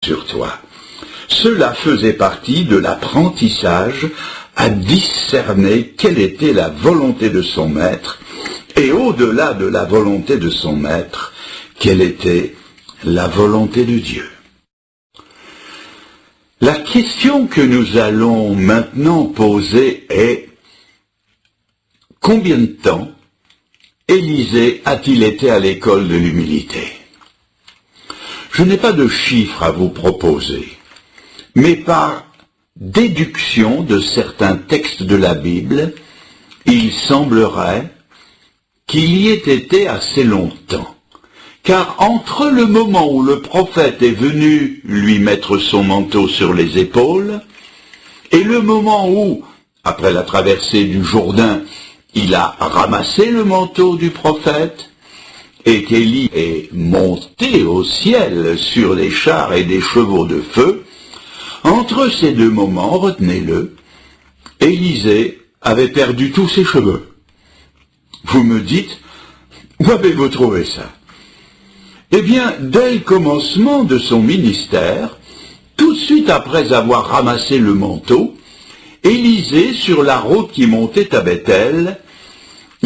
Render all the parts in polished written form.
sur toi. Cela faisait partie de l'apprentissage à discerner quelle était la volonté de son maître, et au-delà de la volonté de son maître, quelle était la volonté de Dieu. La question que nous allons maintenant poser est: combien de temps Élisée a-t-il été à l'école de l'humilité? Je n'ai pas de chiffres à vous proposer, mais par déduction de certains textes de la Bible, il semblerait qu'il y ait été assez longtemps. Car entre le moment où le prophète est venu lui mettre son manteau sur les épaules, et le moment où, après la traversée du Jourdain, il a ramassé le manteau du prophète, et qu'Élie est monté au ciel sur les chars et des chevaux de feu, entre ces deux moments, retenez-le, Élisée avait perdu tous ses cheveux. Vous me dites, où avez-vous trouvé ça? Eh bien, dès le commencement de son ministère, tout de suite après avoir ramassé le manteau, Élisée, sur la route qui montait à Bethel,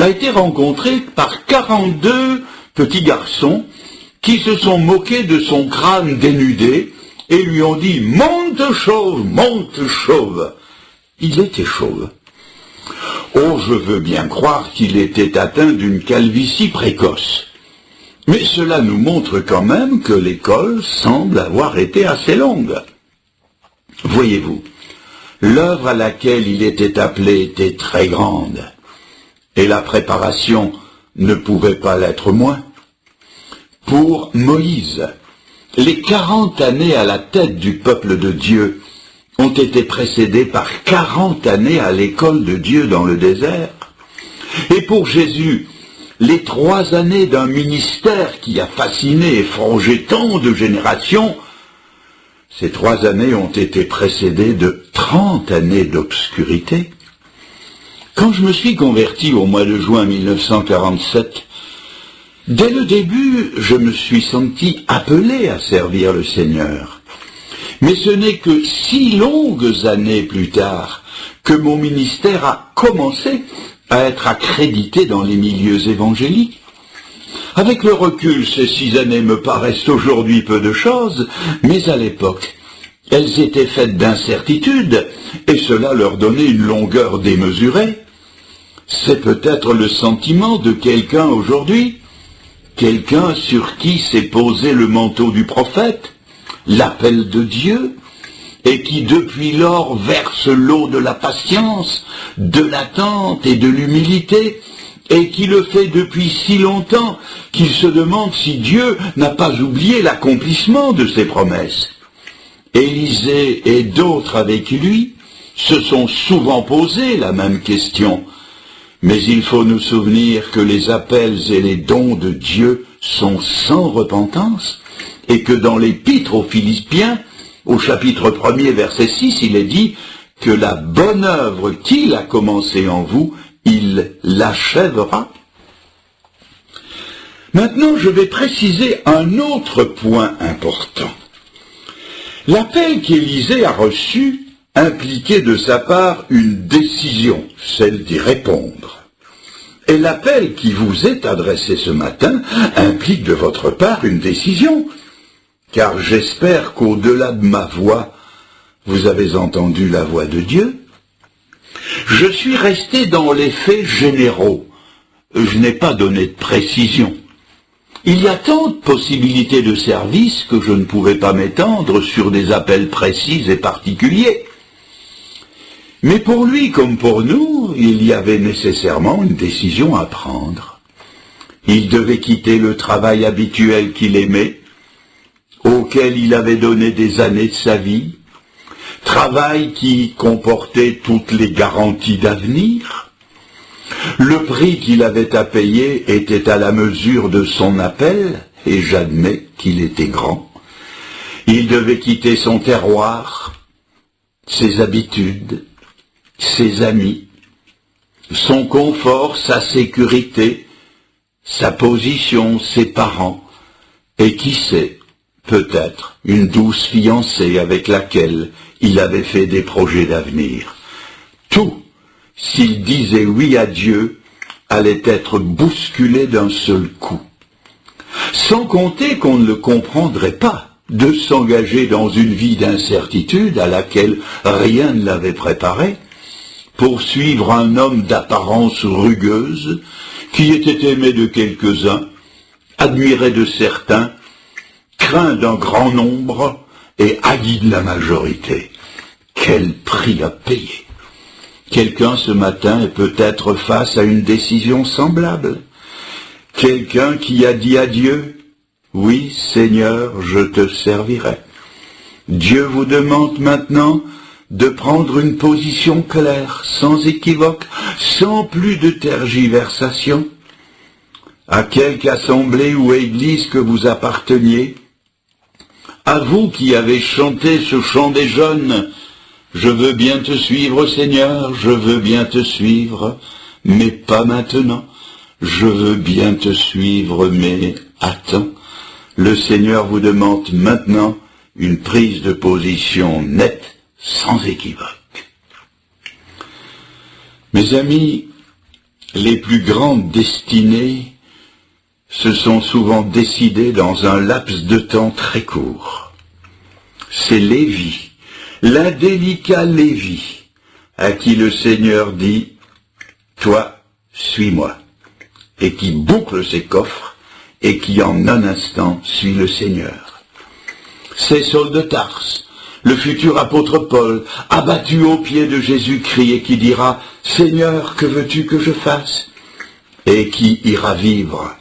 a été rencontré par 42 petits garçons qui se sont moqués de son crâne dénudé et lui ont dit « Monte chauve, monte chauve !» Il était chauve. Oh, je veux bien croire qu'il était atteint d'une calvitie précoce. Mais cela nous montre quand même que l'école semble avoir été assez longue. Voyez-vous, l'œuvre à laquelle il était appelé était très grande, et la préparation ne pouvait pas l'être moins. Pour Moïse, les 40 années à la tête du peuple de Dieu ont été précédées par 40 années à l'école de Dieu dans le désert. Et pour Jésus, les 3 années d'un ministère qui a fasciné et forgé tant de générations, ces 3 années ont été précédées de 30 années d'obscurité. Quand je me suis converti au mois de juin 1947, dès le début, je me suis senti appelé à servir le Seigneur. Mais ce n'est que 6 longues années plus tard que mon ministère a commencé à être accrédité dans les milieux évangéliques. Avec le recul, ces 6 années me paraissent aujourd'hui peu de choses, mais à l'époque, elles étaient faites d'incertitudes, et cela leur donnait une longueur démesurée. C'est peut-être le sentiment de quelqu'un aujourd'hui, quelqu'un sur qui s'est posé le manteau du prophète, l'appel de Dieu, et qui depuis lors verse l'eau de la patience, de l'attente et de l'humilité, et qui le fait depuis si longtemps qu'il se demande si Dieu n'a pas oublié l'accomplissement de ses promesses. Élisée et d'autres avec lui se sont souvent posé la même question, mais il faut nous souvenir que les appels et les dons de Dieu sont sans repentance, et que dans l'épître aux Philippiens, au chapitre 1er, verset 6, il est dit que la bonne œuvre qu'il a commencée en vous, il l'achèvera. Maintenant, je vais préciser un autre point important. L'appel qu'Élisée a reçu impliquait de sa part une décision, celle d'y répondre. Et l'appel qui vous est adressé ce matin implique de votre part une décision, car j'espère qu'au-delà de ma voix, vous avez entendu la voix de Dieu. Je suis resté dans les faits généraux. Je n'ai pas donné de précision. Il y a tant de possibilités de service que je ne pouvais pas m'étendre sur des appels précis et particuliers. Mais pour lui comme pour nous, il y avait nécessairement une décision à prendre. Il devait quitter le travail habituel qu'il aimait, auquel il avait donné des années de sa vie, travail qui comportait toutes les garanties d'avenir. Le prix qu'il avait à payer était à la mesure de son appel, et j'admets qu'il était grand. Il devait quitter son terroir, ses habitudes, ses amis, son confort, sa sécurité, sa position, ses parents, et qui sait, peut-être une douce fiancée avec laquelle il avait fait des projets d'avenir. Tout, s'il disait oui à Dieu, allait être bousculé d'un seul coup. Sans compter qu'on ne le comprendrait pas de s'engager dans une vie d'incertitude à laquelle rien ne l'avait préparé, pour suivre un homme d'apparence rugueuse, qui était aimé de quelques-uns, admiré de certains, craint d'un grand nombre et haï de la majorité. Quel prix à payer! Quelqu'un ce matin est peut-être face à une décision semblable. Quelqu'un qui a dit à Dieu, « Oui, Seigneur, je te servirai ». Dieu vous demande maintenant de prendre une position claire, sans équivoque, sans plus de tergiversation. À quelque assemblée ou église que vous apparteniez, à vous qui avez chanté ce chant des jeunes, « Je veux bien te suivre, Seigneur, je veux bien te suivre, mais pas maintenant. Je veux bien te suivre, mais attends. » Le Seigneur vous demande maintenant une prise de position nette, sans équivoque. Mes amis, les plus grandes destinées se sont souvent décidées dans un laps de temps très court. C'est Lévi, l'indélicat Lévi, à qui le Seigneur dit « Toi, suis-moi », et qui boucle ses coffres, et qui en un instant suit le Seigneur. C'est Saul de Tarse, le futur apôtre Paul, abattu aux pieds de Jésus-Christ, et qui dira « Seigneur, que veux-tu que je fasse ?» et qui ira vivre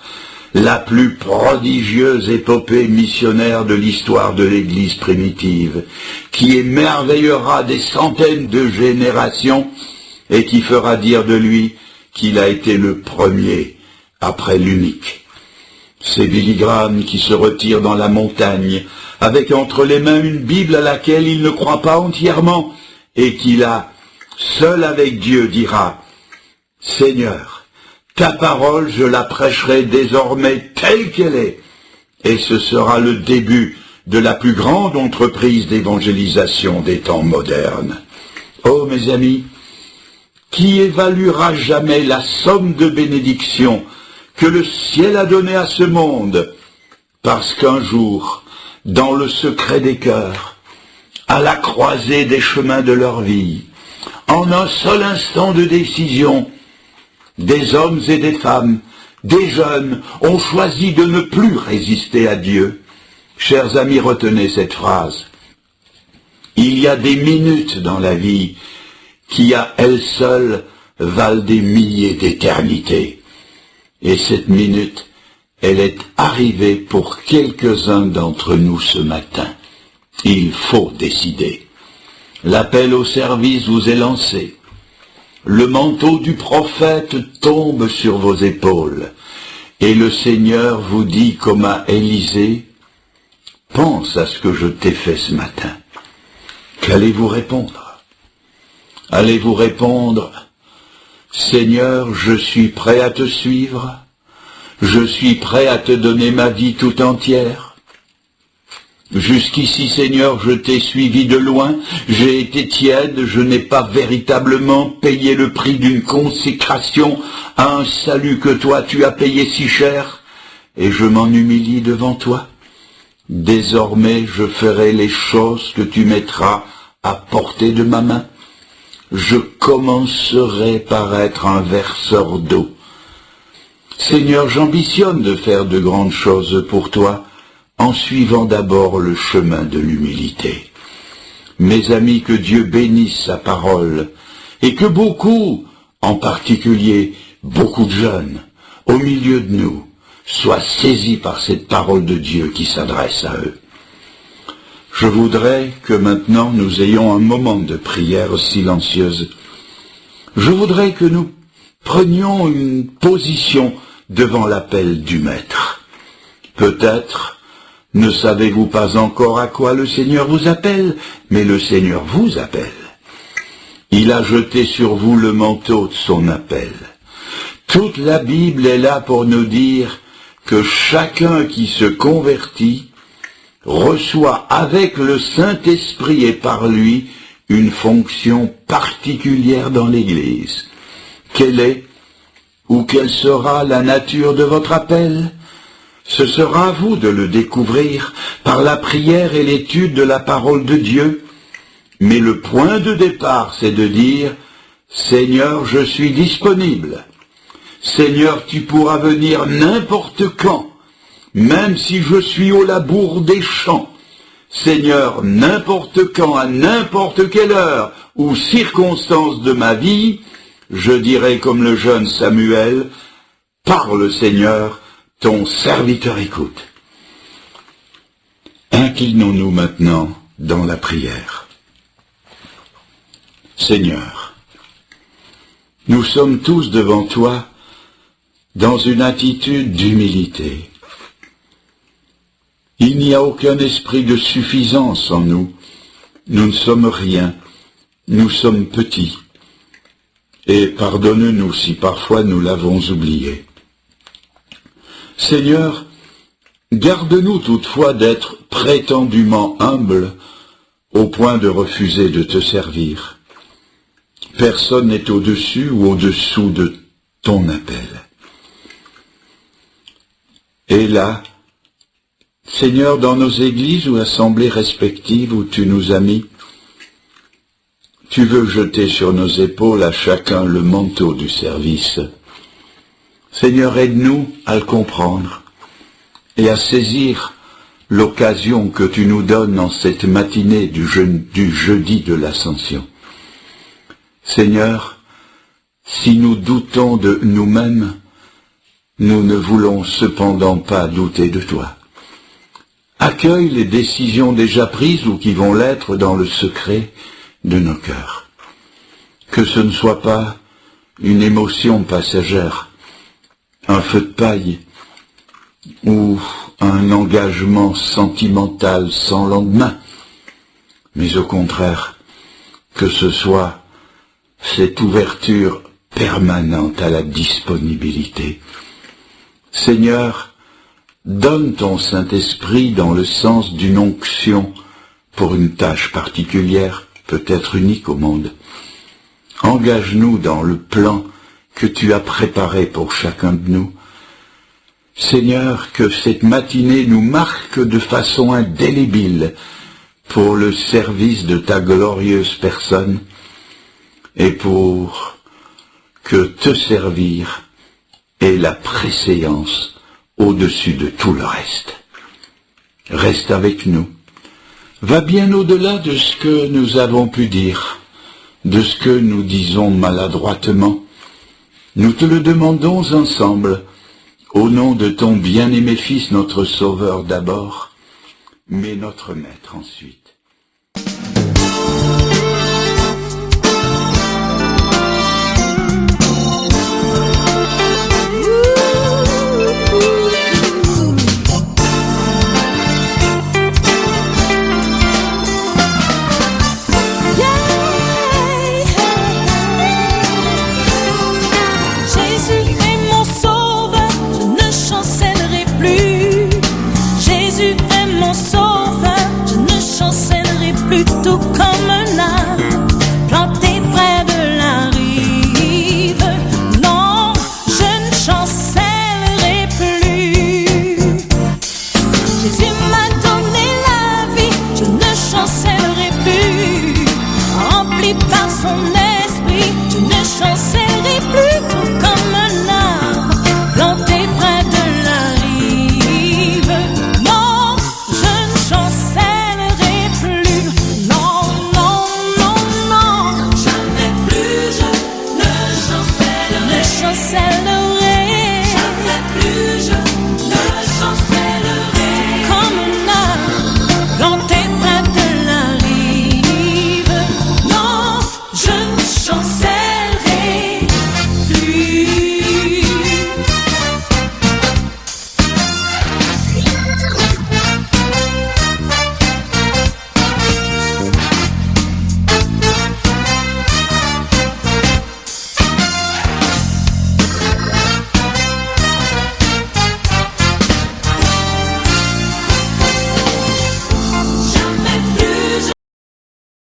la plus prodigieuse épopée missionnaire de l'histoire de l'Église primitive, qui émerveillera des centaines de générations et qui fera dire de lui qu'il a été le premier après l'unique. C'est Billy Graham qui se retire dans la montagne avec entre les mains une Bible à laquelle il ne croit pas entièrement et qui là, seul avec Dieu, dira « Seigneur, ta parole, je la prêcherai désormais telle qu'elle est, et ce sera le début de la plus grande entreprise d'évangélisation des temps modernes. » Oh, mes amis, qui évaluera jamais la somme de bénédictions que le ciel a donnée à ce monde, parce qu'un jour, dans le secret des cœurs, à la croisée des chemins de leur vie, en un seul instant de décision, des hommes et des femmes, des jeunes, ont choisi de ne plus résister à Dieu. Chers amis, retenez cette phrase. Il y a des minutes dans la vie qui, à elles seules, valent des milliers d'éternités. Et cette minute, elle est arrivée pour quelques-uns d'entre nous ce matin. Il faut décider. L'appel au service vous est lancé. Le manteau du prophète tombe sur vos épaules, et le Seigneur vous dit comme à Élisée, « Pense à ce que je t'ai fait ce matin. » Qu'allez-vous répondre? Allez-vous répondre, « Seigneur, je suis prêt à te suivre, je suis prêt à te donner ma vie tout entière. Jusqu'ici, Seigneur, je t'ai suivi de loin, j'ai été tiède, je n'ai pas véritablement payé le prix d'une consécration à un salut que toi tu as payé si cher, et je m'en humilie devant toi. Désormais, je ferai les choses que tu mettras à portée de ma main. Je commencerai par être un verseur d'eau. Seigneur, j'ambitionne de faire de grandes choses pour toi, en suivant d'abord le chemin de l'humilité. Mes amis, que Dieu bénisse sa parole, et que beaucoup, en particulier beaucoup de jeunes, au milieu de nous, soient saisis par cette parole de Dieu qui s'adresse à eux. Je voudrais que maintenant nous ayons un moment de prière silencieuse. Je voudrais que nous prenions une position devant l'appel du Maître. Peut-être ne savez-vous pas encore à quoi le Seigneur vous appelle, mais le Seigneur vous appelle. Il a jeté sur vous le manteau de son appel. Toute la Bible est là pour nous dire que chacun qui se convertit reçoit avec le Saint-Esprit et par lui une fonction particulière dans l'Église. Quelle est ou quelle sera la nature de votre appel? Ce sera à vous de le découvrir par la prière et l'étude de la parole de Dieu. Mais le point de départ, c'est de dire « Seigneur, je suis disponible. Seigneur, tu pourras venir n'importe quand, même si je suis au labour des champs. Seigneur, n'importe quand, à n'importe quelle heure ou circonstance de ma vie, je dirai comme le jeune Samuel, « Parle, Seigneur, ton serviteur écoute. » Inclinons-nous maintenant dans la prière. Seigneur, nous sommes tous devant toi dans une attitude d'humilité. Il n'y a aucun esprit de suffisance en nous. Nous ne sommes rien. Nous sommes petits. Et pardonne-nous si parfois nous l'avons oublié. Seigneur, garde-nous toutefois d'être prétendument humbles au point de refuser de te servir. Personne n'est au-dessus ou au-dessous de ton appel. Et là, Seigneur, dans nos églises ou assemblées respectives où tu nous as mis, tu veux jeter sur nos épaules à chacun le manteau du service. Seigneur, aide-nous à le comprendre et à saisir l'occasion que tu nous donnes en cette matinée du jeudi de l'Ascension. Seigneur, si nous doutons de nous-mêmes, nous ne voulons cependant pas douter de toi. Accueille les décisions déjà prises ou qui vont l'être dans le secret de nos cœurs. Que ce ne soit pas une émotion passagère, un feu de paille ou un engagement sentimental sans lendemain, mais au contraire, que ce soit cette ouverture permanente à la disponibilité. Seigneur, donne ton Saint-Esprit dans le sens d'une onction pour une tâche particulière, peut-être unique au monde. Engage-nous dans le plan que tu as préparé pour chacun de nous. Seigneur, que cette matinée nous marque de façon indélébile pour le service de ta glorieuse personne et pour que te servir ait la préséance au-dessus de tout le reste. Reste avec nous. Va bien au-delà de ce que nous avons pu dire, de ce que nous disons maladroitement. Nous te le demandons ensemble, au nom de ton bien-aimé Fils, notre Sauveur d'abord, mais notre Maître ensuite. Tout comme